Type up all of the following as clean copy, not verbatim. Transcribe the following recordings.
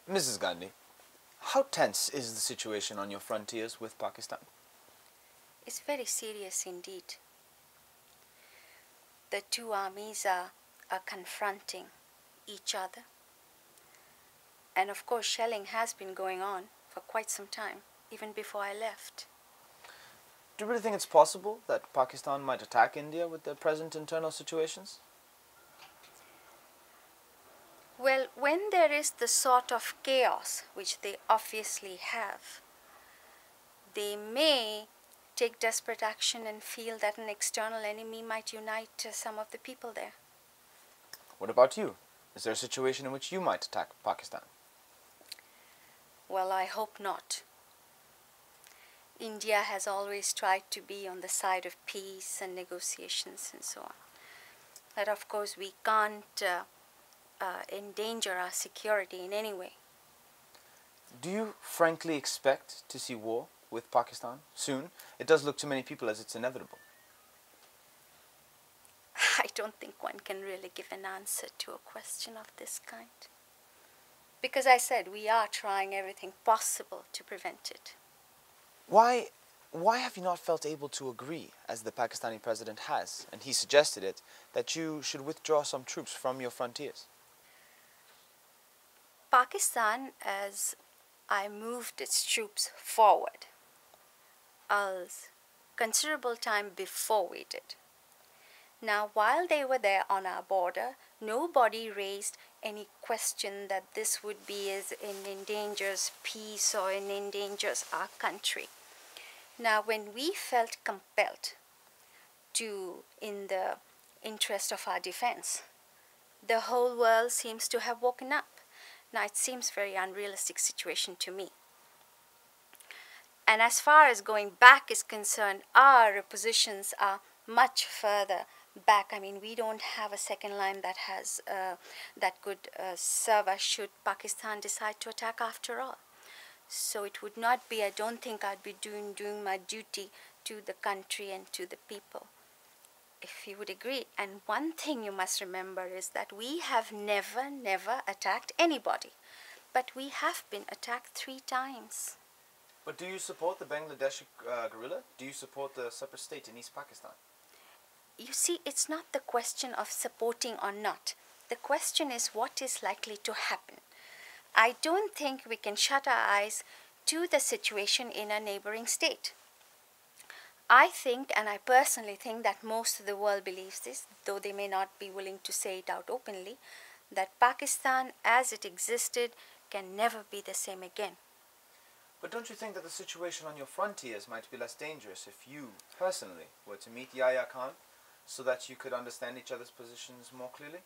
Mrs. Gandhi, how tense is the situation on your frontiers with Pakistan? It's very serious indeed. The two armies are confronting each other. And of course, shelling has been going on for quite some time, even before I left. Do you really think it's possible that Pakistan might attack India with their present internal situations? Well, when there is the sort of chaos which they obviously have, they may take desperate action and feel that an external enemy might unite some of the people there. What about you? Is there a situation in which you might attack Pakistan? Well, I hope not. India has always tried to be on the side of peace and negotiations and so on. But of course, we can't endanger our security in any way. Do you frankly expect to see war with Pakistan soon? It does look to many people as it's inevitable. I don't think one can really give an answer to a question of this kind. Because I said we are trying everything possible to prevent it. Why have you not felt able to agree, as the Pakistani president has, and he suggested it, that you should withdraw some troops from your frontiers? Pakistan, as I moved its troops forward, as considerable time before we did. Now, while they were there on our border, nobody raised any question that this would be as in endangers peace or in endangers our country. Now, when we felt compelled to, in the interest of our defense, the whole world seems to have woken up. Now, it seems a very unrealistic situation to me. And as far as going back is concerned, our positions are much further back. I mean, we don't have a second line that has that could serve us should Pakistan decide to attack after all. So it would not be, I don't think I'd be doing my duty to the country and to the people, if you would agree. And one thing you must remember is that we have never attacked anybody, but we have been attacked 3 times. But do you support the Bangladeshi guerrilla? Do you support the separate state in East Pakistan? You see, it's not the question of supporting or not. The question is what is likely to happen. I don't think we can shut our eyes to the situation in a neighboring state. I think, and I personally think that most of the world believes this, though they may not be willing to say it out openly, that Pakistan as it existed can never be the same again. But don't you think that the situation on your frontiers might be less dangerous if you, personally, were to meet Yahya Khan so that you could understand each other's positions more clearly?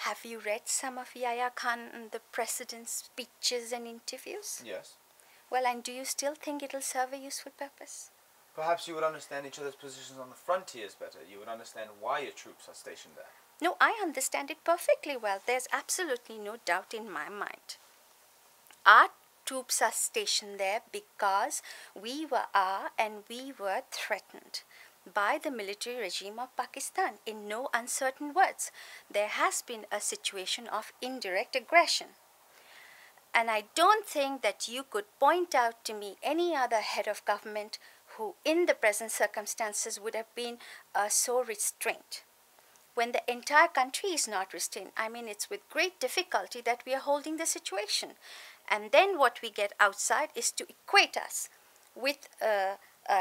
Have you read some of Yahya Khan and the president's speeches and interviews? Yes. Well, and do you still think it'll serve a useful purpose? Perhaps you would understand each other's positions on the frontiers better. You would understand why your troops are stationed there. No, I understand it perfectly well. There's absolutely no doubt in my mind. Our troops are stationed there because we were threatened by the military regime of Pakistan. In no uncertain words, there has been a situation of indirect aggression. And I don't think that you could point out to me any other head of government who, in the present circumstances, would have been so restrained. When the entire country is not restrained, I mean, it's with great difficulty that we are holding the situation. And then what we get outside is to equate us with a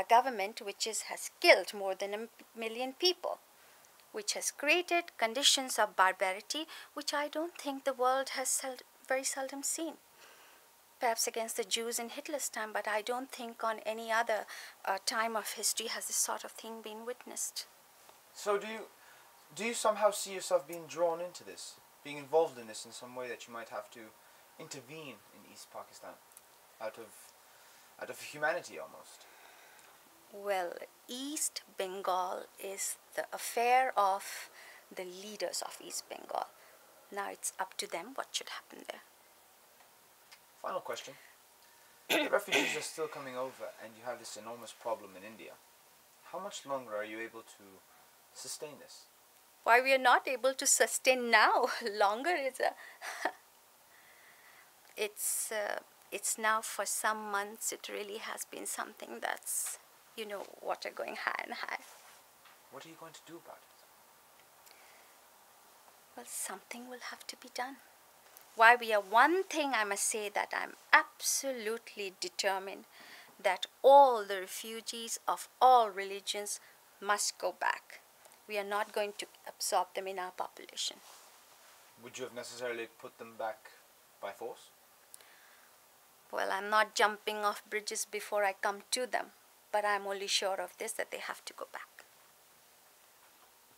government which has killed more than 1 million people, which has created conditions of barbarity which I don't think the world has very seldom seen. Perhaps against the Jews in Hitler's time, but I don't think on any other time of history has this sort of thing been witnessed. So do you somehow see yourself being drawn into this, being involved in this in some way that you might have to intervene in East Pakistan, out of humanity almost? Well, East Bengal is the affair of the leaders of East Bengal. Now it's up to them what should happen there. Final question. The refugees are still coming over and you have this enormous problem in India. How much longer are you able to sustain this? Why we are not able to sustain now longer is a... it's now for some months. It really has been something that's, water going high and high. What are you going to do about it? Well, something will have to be done. Why, we are one thing I must say that I'm absolutely determined that all the refugees of all religions must go back. We are not going to absorb them in our population. Would you have necessarily put them back by force? Well, I'm not jumping off bridges before I come to them, but I'm only sure of this, that they have to go back.